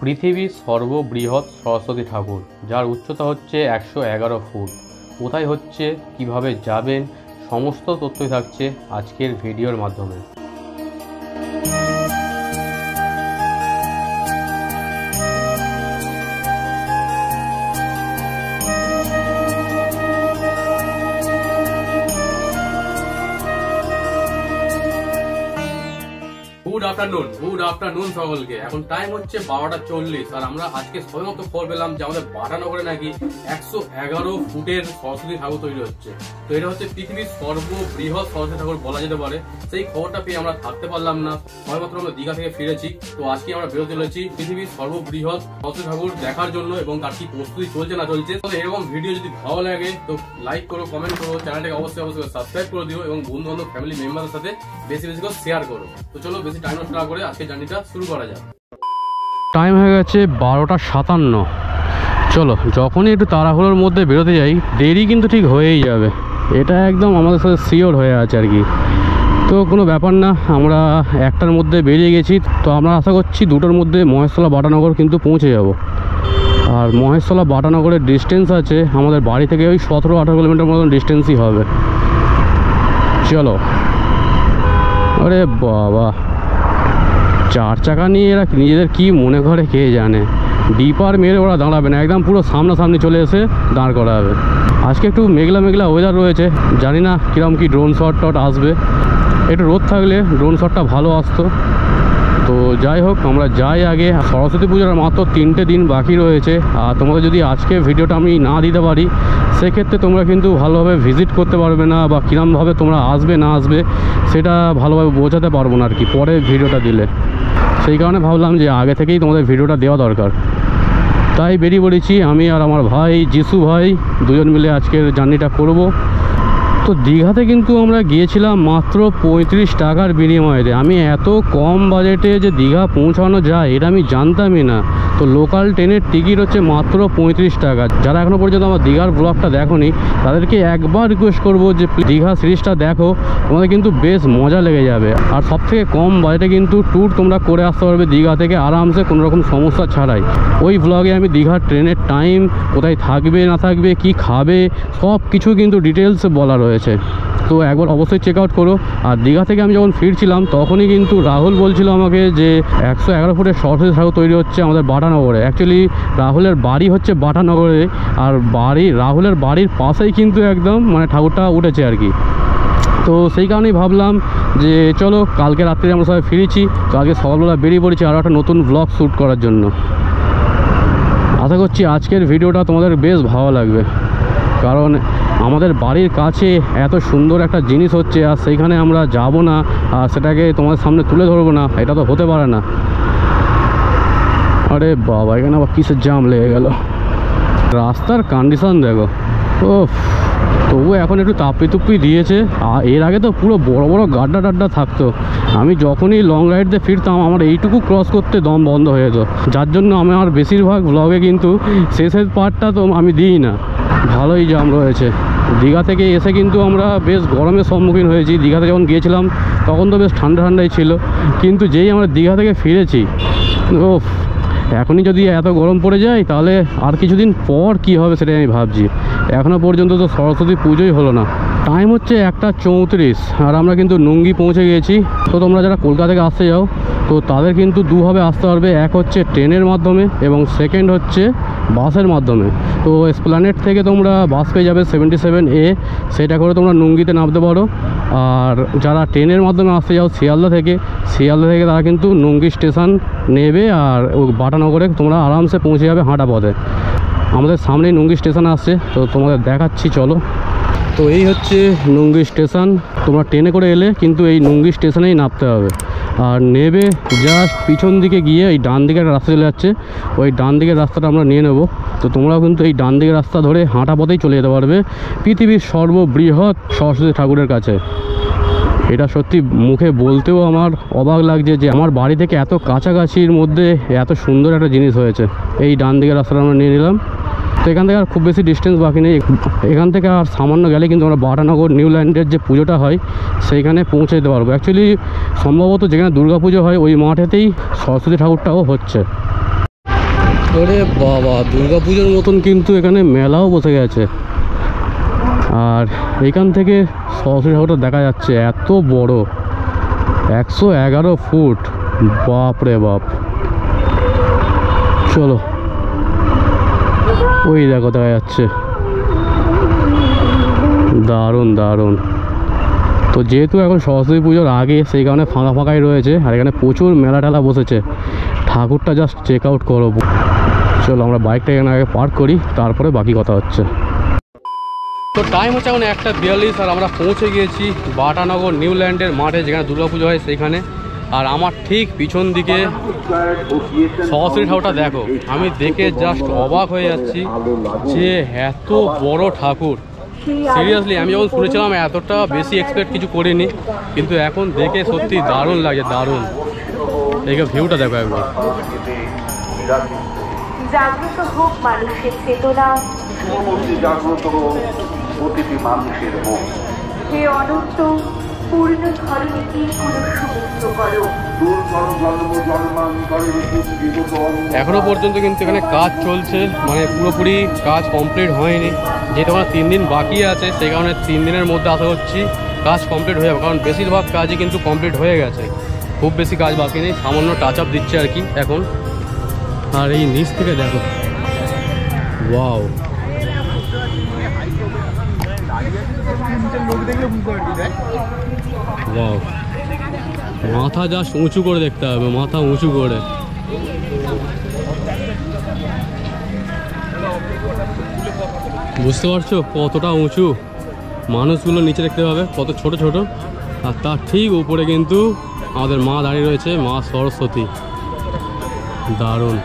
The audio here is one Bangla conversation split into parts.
পৃথিবীর সর্ববৃহৎ সরস্বতী ঠাকুর, যার উচ্চতা হচ্ছে 111 ফুট। কোথায় হচ্ছে, কিভাবে যাবেন, সমস্ত তথ্যই থাকছে আজকের ভিডিওর মাধ্যমে। গুড আফটারনুন সকলকে। এখন টাইম হচ্ছে 12:40 আর আমরা আজকে সবেমাত্র খবর পেলাম যে আমাদের বাটানগরে নাকি 111 ফুটের সরস্বতী ঠাকুর তৈরি হচ্ছে। তো এটা হচ্ছে পৃথিবীর সর্ববৃহৎ সরস্বতী ঠাকুর বলা যেতে পারে। সেই খবরটা পেয়ে আমরা থাকতে পারলাম না, সবেমাত্র আমরা দীঘা থেকে ফিরেছি। তো আজকে আমরা বেরোতে চলেছি পৃথিবীর সর্ববৃহৎ সরস্বতী ঠাকুর দেখার জন্য এবং তার কি প্রস্তুতি চলছে না চলছে। এরকম ভিডিও যদি ভালো লাগে তো লাইক করো, কমেন্ট করো, চ্যানেলটাকে অবশ্যই সাবস্ক্রাইব করে দিও এবং বন্ধু বান্ধব ফ্যামিলি মেম্বারের সাথে বেশি বেশি করে শেয়ার করো। তো চলো বেশি টাইম নষ্ট না করে আজকে জার্নিটা শুরু করা যাক। টাইম হয়ে গেছে 12:57। চলো, যখনই একটু তাড়াহুড়োর মধ্যে বেরোতে যাই দেরি কিন্তু ঠিক হয়েই যাবে, এটা একদম আমাদের সাথে শিওর হয়ে আছে আর কি। তো কোনো ব্যাপার না, আমরা 1টার মধ্যে বেরিয়ে গেছি। তো আমরা আশা করছি 2টার মধ্যে মহেশতলা বাটানগর কিন্তু পৌঁছে যাব। আর মহেশতলা বাটানগরের ডিস্টেন্স আছে আমাদের বাড়ি থেকে ওই 17-18 কিলোমিটার মতন ডিস্টেন্সই হবে। চলো। আরে বাবা, 4 চাকা নিয়ে এরা নিজেদের কি মনে করে কে জানে। ডিপার মেরে ওরা দাঁড়াবে না, একদম পুরো সামনাসামনি চলে এসে দাঁড় করাবে। আজকে একটু মেঘলা মেঘলা ওয়েদার রয়েছে, জানি না কিরম কি ড্রোন শট আসবে। একটু রোদ থাকলে ড্রোন শটটা ভালো আসতো। তো যাই হোক, আমরা যাই আগে। সরস্বতী পুজোর মাত্র 3টে দিন বাকি রয়েছে। আর তোমাদের যদি আজকে ভিডিওটা আমি না দিতে পারি সেক্ষেত্রে তোমরা কিন্তু ভালোভাবে ভিজিট করতে পারবে না, বা কীরমভাবে তোমরা আসবে না আসবে সেটা ভালোভাবে বোঝাতে পারবো না আর কি পরে ভিডিওটা দিলে। সেই কারণে ভাবলাম যে আগে থেকেই তোমাদের ভিডিওটা দেওয়া দরকার, তাই বেরিয়ে পড়েছি আমি আর আমার ভাই যিশু ভাই, দুজন মিলে আজকের জার্নিটা করব। তো দীঘাতে কিন্তু আমরা গিয়েছিলাম মাত্র 35 টাকার বিনিময়ে। আমি এত কম বাজেটে যে দীঘা পৌঁছানো যায় এটা আমি জানতামই না। তো লোকাল ট্রেনের টিকিট হচ্ছে মাত্র 35 টাকা। যারা এখনও পর্যন্ত আমার দীঘার ব্লগটা দেখোনি তাদেরকে একবার রিকোয়েস্ট করবো যে দীঘা সিরিজটা দেখো, তোমাদের কিন্তু বেশ মজা লেগে যাবে। আর সবথেকে কম বাজেটে কিন্তু ট্যুর তোমরা করে আসতে পারবে দীঘা থেকে আরামসে, কোনো রকম সমস্যা ছাড়াই। ওই ব্লগে আমি দীঘার ট্রেনের টাইম, কোথায় থাকবে না থাকবে, কি খাবে, সব কিছু কিন্তু ডিটেলস বলা রয়েছে। তো একবার অবশ্যই চেক আউট করো। আর দীঘা থেকে আমি যখন ফিরছিলাম তখনই কিন্তু রাহুল বলছিল আমাকে যে 111 ফুটের সরস্বতী ঠাকুর তৈরি হচ্ছে আমাদের বাটানগরে। অ্যাকচুয়ালি রাহুলের বাড়ি হচ্ছে বাটানগরে, আর রাহুলের বাড়ির পাশেই কিন্তু একদম মানে ঠাকুরটা উঠেছে আর কি। তো সেই কারণেই ভাবলাম যে চলো, কালকে রাত্রে আমরা সবাই ফিরেছি, তো আজকে সকালবেলা বেরিয়ে পড়েছি আরও একটা নতুন ব্লগ শ্যুট করার জন্য। আশা করছি আজকের ভিডিওটা তোমাদের বেশ ভালো লাগবে, কারণ আমাদের বাড়ির কাছে এত সুন্দর একটা জিনিস হচ্ছে আর সেইখানে আমরা যাব না আর সেটাকে তোমাদের সামনে তুলে ধরবো না, এটা তো হতে পারে না। আরে বাবা, এখানে আবার কিসের জাম লেগে গেল। রাস্তার কন্ডিশন দেখো। ও তবু এখন একটু তাপ্পি দিয়েছে। আর এর আগে তো পুরো বড় বড় গাড্ডা টাড্ডা থাকতো। আমি যখনই লং রাইড দিয়ে ফিরতাম আমার এইটুকু ক্রস করতে দম বন্ধ হয়ে যেত, যার জন্য আমার বেশিরভাগ ব্লগে কিন্তু শেষের পার্টটা তো আমি দিই না। ভালোই জাম রয়েছে। দীঘা থেকে এসে কিন্তু আমরা বেশ গরমের সম্মুখীন হয়েছি। দীঘাতে যখন গিয়েছিলাম তখন তো বেশ ঠান্ডাই ছিল, কিন্তু যেই আমরা দীঘা থেকে ফিরেছি, ও এখনই যদি এত গরম পড়ে যায় তাহলে আর কিছুদিন পর কি হবে সেটাই আমি ভাবছি। এখনও পর্যন্ত তো সরস্বতী পুজোই হলো না। টাইম হচ্ছে 1:34 আর আমরা কিন্তু নুঙ্গি পৌঁছে গিয়েছি। তো তোমরা যারা কলকাতা থেকে আসতে যাও তো তাদের কিন্তু দুভাবে আসতে পারবে, এক হচ্ছে ট্রেনের মাধ্যমে এবং সেকেন্ড হচ্ছে বাসের মাধ্যমে। তো এসপ্ল্যানেড থেকে তোমরা বাস পেয়ে যাবে 77A, সেটা করে তোমরা নুঙ্গিতে নামতে পারো। আর যারা ট্রেনের মাধ্যমে আসতে যাও শিয়ালদা থেকে তারা কিন্তু নুঙ্গি স্টেশন নেবে আর বাটানগরে তোমরা আরামসে পৌঁছে যাবে হাঁটা পথে। আমাদের সামনেই নুঙ্গি স্টেশন আসছে, তো তোমাদের দেখাচ্ছি চলো। তো এই হচ্ছে নুঙ্গি স্টেশন। তোমরা ট্রেনে করে এলে কিন্তু এই নুঙ্গি স্টেশনেই নামতে হবে। আর নেবে জাস্ট পিছন দিকে গিয়ে এই ডান দিকে একটা রাস্তা চলে যাচ্ছে, ওই ডান দিকের রাস্তাটা আমরা নিয়ে নেব। তো তোমরাও কিন্তু এই ডান দিকের রাস্তা ধরে হাঁটা পথেই চলে যেতে পারবে পৃথিবীর সর্ববৃহৎ সরস্বতী ঠাকুরের কাছে। এটা সত্যি মুখে বলতেও আমার অবাক লাগছে যে আমার বাড়ি থেকে এত কাছাকাছির মধ্যে এত সুন্দর একটা জিনিস হয়েছে। এই ডান দিকের রাস্তাটা আমরা নিয়ে নিলাম। তো এখান থেকে আর খুব বেশি ডিস্টেন্স বাকি নেই, এখান থেকে আর সামান্য গেলে কিন্তু আমরা বাটানগর নিউ ল্যান্ডের যে পুজোটা হয় সেইখানে পৌঁছে যেতে পারবো। অ্যাকচুয়ালি সম্ভবত যেখানে দুর্গা পুজো হয় ওই মাঠেতেই সরস্বতী ঠাকুরটাও হচ্ছে। ওরে বাবা, দুর্গাপুজোর মতন কিন্তু এখানে মেলাও বসে গেছে। আর এইখান থেকে সরস্বতী ঠাকুরটা দেখা যাচ্ছে, এত বড়, 111 ফুট, বাপ রে বাপ। চলো, ওই দেখো দেখা যাচ্ছে, দারুণ দারুণ। তো যেহেতু এখন সরস্বতী পুজোর আগে, সেই কারণে ফাঁকা ফাঁকাই রয়েছে। আর এখানে প্রচুর মেলা টেলা বসেছে, ঠাকুরটা জাস্ট চেক আউট করবো। চলো আমরা বাইকটা এখানে আগে পার্ক করি, তারপরে বাকি কথা হচ্ছে। তো টাইম হচ্ছে এখন 1:42, আর আমরা পৌঁছে গিয়েছি বাটানগর নিউল্যান্ডের মাঠে, যেখানে দুর্গাপুজো হয় সেইখানে। আর আমার ঠিক পিছন দিকে সরস্বতী ঠাকুরটা দেখো, আমি দেখে জাস্ট অবাক হয়ে যাচ্ছি যে এত বড় ঠাকুর। সিরিয়াসলি আমি যখন শুনেছিলাম এতটা বেশি এক্সপেক্ট কিছু করিনি, কিন্তু এখন দেখে সত্যি দারুণ লাগে, দারুণ। এই ভিউটা দেখো একবার। জাগ্রত হোক মানুষের চেতনা, জাগ্রত হোক প্রতিটি মানুষের মন। হে অনন্ত পূর্ণ ধরণীকে পুনঃসমুক্ত করো। এখনো পর্যন্ত কিন্তু এখানে কাজ চলছে, মানে পুরোপুরি কাজ কমপ্লিট হয়নি। যেহেতু আমার 3 দিন বাকি আছে, সেই কারণে 3 দিনের মধ্যে আশা করছি কাজ কমপ্লিট হয়ে যাবে। কারণ বেশিরভাগ কাজই কিন্তু কমপ্লিট হয়ে গেছে, খুব বেশি কাজ বাকি নেই, সামান্য টাচ আপ দিচ্ছে আর কি এখন। আর এই নিচ থেকে দেখো, ওয়াও, ওয়াও, মাথা জাস্ট উঁচু করে দেখতে হবে, মাথা উঁচু করে। বুঝতে পারছো কতটা উঁচু? মানুষগুলো নিচে দেখতে পাবে কত ছোট ছোট, আর তার ঠিক উপরে কিন্তু আমাদের মা দাঁড়িয়ে রয়েছে, মা সরস্বতী। দারুণ।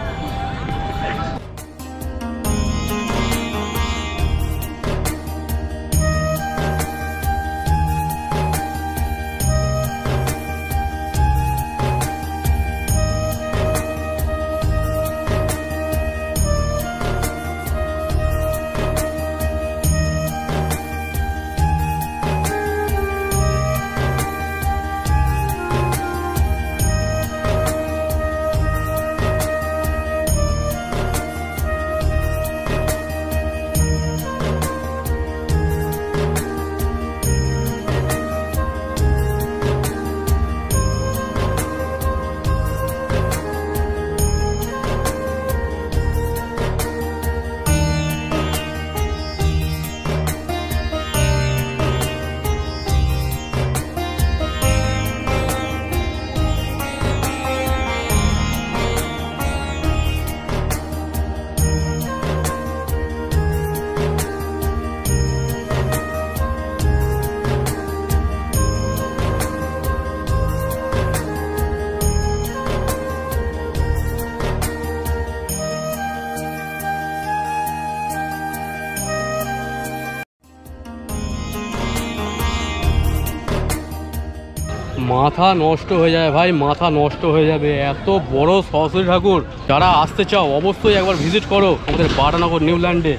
মাথা নষ্ট হয়ে যাবে ভাই, মাথা নষ্ট হয়ে যাবে, এত বড় সরস্বতী ঠাকুর। যারা আসতে চাও অবশ্যই একবার ভিজিট করো আমাদের বাটানগর নিউল্যান্ডে।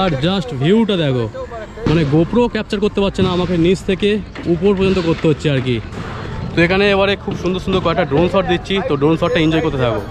আর জাস্ট ভিউটা দেখো, মানে গোপ্রো ক্যাপচার করতে পারছে না, আমাকে নিচ থেকে উপর পর্যন্ত করতে হচ্ছে আর কি। তো এখানে এবারে খুব সুন্দর সুন্দর কয়েকটা ড্রোন শট দিচ্ছি, তো ড্রোন শটটা এনজয় করতে থাকো।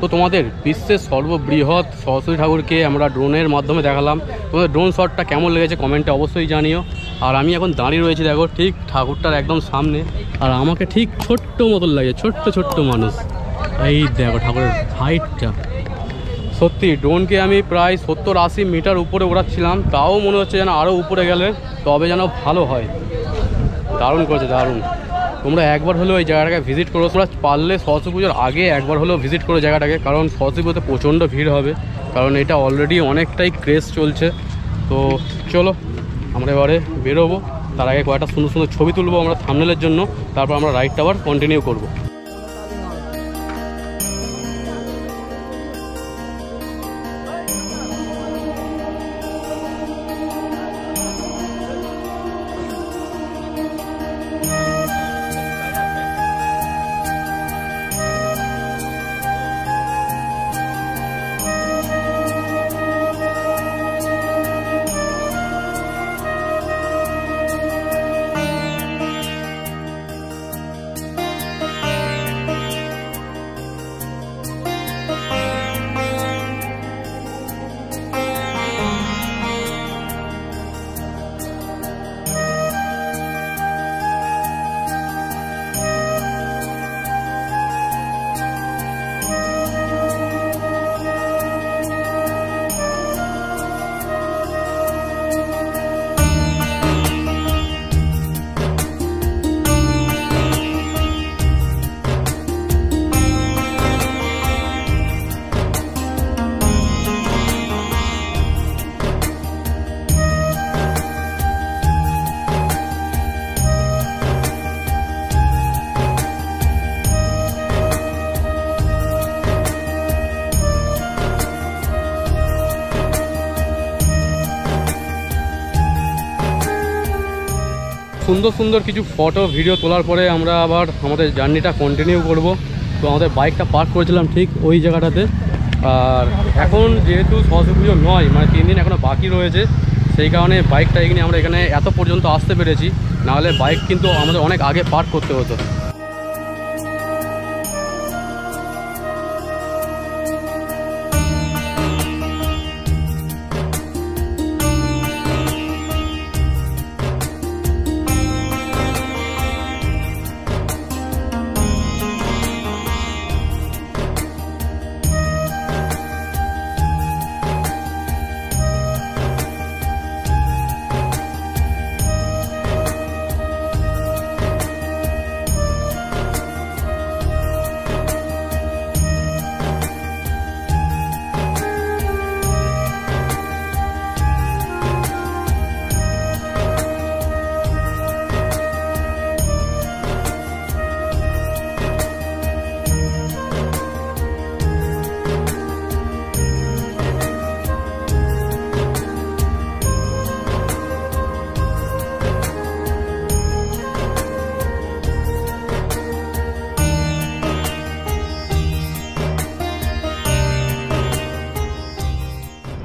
তো তোমাদের বিশ্বের সর্ববৃহৎ সরস্বতী ঠাকুরকে আমরা ড্রোনের মাধ্যমে দেখালাম। তোমাদের ড্রোন শটটা কেমন লেগেছে কমেন্টে অবশ্যই জানিও। আর আমি এখন দাঁড়িয়ে রয়েছি দেখো ঠিক ঠাকুরটার একদম সামনে, আর আমাকে ঠিক ছোট্ট মতন লাগে, ছোট্ট ছোট্ট মানুষ। এই দেখো ঠাকুরের হাইটটা, সত্যি ড্রোনকে আমি প্রায় 70-80 মিটার উপরে ওড়াচ্ছিলাম, তাও মনে হচ্ছে যেন আরও উপরে গেলে তবে যেন ভালো হয়। দারুণ করেছে, দারুণ। তোমরা একবার হলেও এই জায়গাটাকে ভিজিট করো, তোমরা পারলে সরস্বতী পুজোর আগে একবার হলেও ভিজিট করো জায়গাটাকে, কারণ সরস্বতী পুজোতে প্রচণ্ড ভিড় হবে, কারণ এটা অলরেডি অনেকটাই ক্রেজ চলছে। তো চলো আমরা এবারে বেরোবো, তার আগে কয়েকটা সুন্দর সুন্দর ছবি তুলবো আমরা থাম্বনেলের জন্য, তারপর আমরা রাইডটা আবার কন্টিনিউ করবো। সুন্দর সুন্দর কিছু ফটো ভিডিও তোলার পরে আমরা আবার আমাদের জার্নিটা কন্টিনিউ করব। তো আমাদের বাইকটা পার্ক করেছিলাম ঠিক ওই জায়গাটাতে, আর এখন যেহেতু সরস্বতী পুজো নয়, মানে 3 দিন এখনও বাকি রয়েছে, সেই কারণে বাইকটা এখানে আমরা এখানে এত পর্যন্ত আসতে পেরেছি, নাহলে বাইক কিন্তু আমাদের অনেক আগে পার্ক করতে হতো।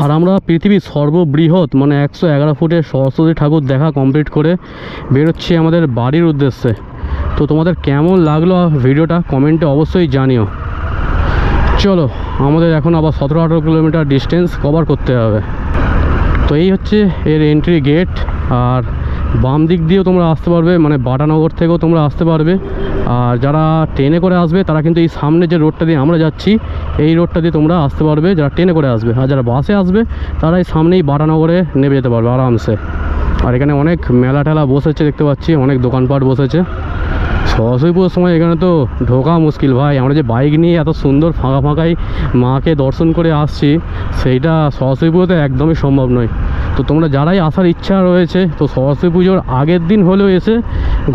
আর আমরা পৃথিবীর সর্ববৃহৎ মানে 111 ফুটের সরস্বতী ঠাকুর দেখা কমপ্লিট করে বেরোচ্ছি আমাদের বাড়ির উদ্দেশ্যে। তো তোমাদের কেমন লাগলো ভিডিওটা কমেন্টে অবশ্যই জানিও। চলো আমাদের এখন আবার 17-18 কিলোমিটার ডিস্টেন্স কভার করতে হবে। তো এই হচ্ছে এর এন্ট্রি গেট, আর বাম দিক দিয়েও তোমরা আসতে পারবে, মানে বাটানগর থেকেও তোমরা আসতে পারবে। আর যারা ট্রেনে করে আসবে তারা কিন্তু এই সামনে যে রোডটা দিয়ে আমরা যাচ্ছি এই রোডটা দিয়ে তোমরা আসতে পারবে যারা ট্রেনে করে আসবে, আর যারা বাসে আসবে তারা এই সামনেই বাটানগরে নেমে যেতে পারবে আরামসে। আর এখানে অনেক মেলা টেলা বসেছে দেখতে পাচ্ছি, অনেক দোকানপাট বসেছে। সরস্বতী পুজোর সময় এখানে তো ঢোকা মুশকিল ভাই, আমরা যে বাইক নিয়ে এত সুন্দর ফাঁকা ফাঁকাই মাকে দর্শন করে আসছি, সেইটা সরস্বতী পুজোতে একদমই সম্ভব নয়। তো তোমরা যারাই আসার ইচ্ছা রয়েছে তো সরস্বতী পুজোর আগের দিন হলেও এসে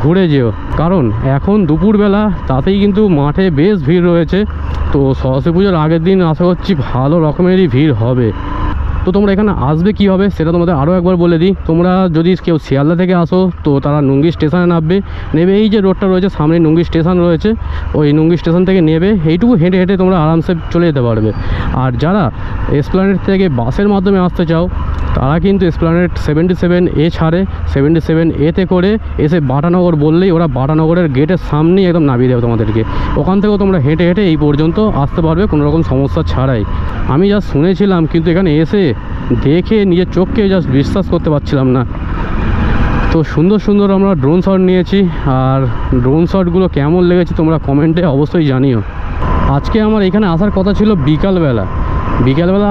ঘুরে যেও, কারণ এখন দুপুরবেলা তাতেই কিন্তু মাঠে বেশ ভিড় রয়েছে। তো সরস্বতী পুজোর আগের দিন আশা করছি ভালো রকমেরই ভিড় হবে। তো তোমরা এখানে আসবে কীভাবে সেটা তোমাদের আরও একবার বলে দিই। তোমরা যদি কেউ শিয়ালদা থেকে আসো তো তারা নুঙ্গি স্টেশনে নেবে এই যে রোডটা রয়েছে সামনে নুঙ্গি স্টেশন রয়েছে, ওই নুঙ্গি স্টেশন থেকে নেবে, এইটুকু হেঁটে হেঁটে তোমরা আরামসে চলে যেতে পারবে। আর যারা এসপ্ল্যানেড থেকে বাসের মাধ্যমে আসতে চাও তারা কিন্তু এসপ্ল্যানেড 77A ছাড়ে, 77A-তে করে এসে বাটানগর বললেই ওরা বাটানগরের গেটের সামনেই একদম নামিয়ে দেবে তোমাদেরকে। ওখান থেকেও তোমরা হেঁটে হেঁটে এই পর্যন্ত আসতে পারবে কোনো রকম সমস্যা ছাড়াই। আমি যা শুনেছিলাম কিন্তু এখানে এসে দেখে নিজের চোখকে জাস্ট বিশ্বাস করতে পারছিলাম না। তো সুন্দর সুন্দর আমরা ড্রোন শট নিয়েছি, আর ড্রোন শটগুলো কেমন লেগেছে তোমরা কমেন্টে অবশ্যই জানিও। আজকে আমার এখানে আসার কথা ছিল বিকালবেলা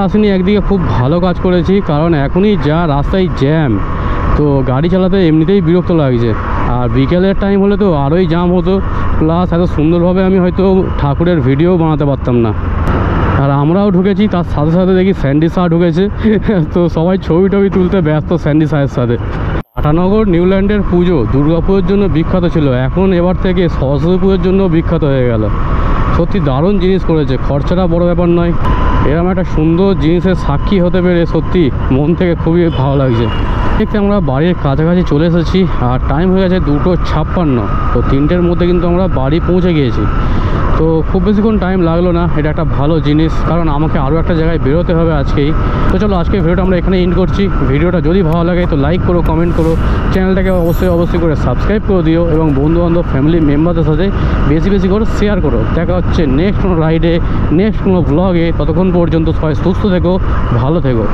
আসেনি, একদিকে খুব ভালো কাজ করেছি, কারণ এখনই যা রাস্তায় জ্যাম, তো গাড়ি চালাতে এমনিতেই বিরক্ত লাগছে। আর বিকেলের টাইম হলে তো আরোই জ্যাম হতো, প্লাস এত সুন্দরভাবে আমি হয়তো ঠাকুরের ভিডিও বানাতে পারতাম না। আর আমরাও ঢুকেছি, তার সাথে সাথে দেখি স্যান্ডি শাহ ঢুকেছে তো সবাই ছবি টবি তুলতে ব্যস্ত স্যান্ডি শাহের সাথে। বাটানগর নিউল্যান্ডের পুজো দুর্গাপুজোর জন্য বিখ্যাত ছিল, এখন এবার থেকে সরস্বতী পুজোর জন্য বিখ্যাত হয়ে গেল। সত্যি দারুণ জিনিস করেছে, খরচাটা বড় ব্যাপার নয়। এরকম একটা সুন্দর জিনিসের সাক্ষী হতে পেরে সত্যি মন থেকে খুবই ভালো লাগছে। দেখতে আমরা বাড়ির কাছাকাছি চলে এসেছি, আর টাইম হয়ে গেছে 2:56, তো 3টের মধ্যে কিন্তু আমরা বাড়ি পৌঁছে গিয়েছি। তো খুব বেশিক্ষণ টাইম লাগলো না, এটা একটা ভালো জিনিস, কারণ আমাকে আরও একটা জায়গায় বেরোতে হবে আজকেই। তো চলো আজকের ভিডিওটা আমরা এখানে এন্ড করছি। ভিডিওটা যদি ভালো লাগে তো লাইক করো, কমেন্ট করো, চ্যানেলটাকে অবশ্যই করে সাবস্ক্রাইব করে দিও, এবং বন্ধুবান্ধব ফ্যামিলি মেম্বারদের সাথে বেশি করে শেয়ার করো। দেখা হচ্ছে নেক্সট কোনো রাইডে, নেক্সট কোনো ব্লগে। ততক্ষণ পর্যন্ত সবাই সুস্থ থেকো, ভালো থেকো।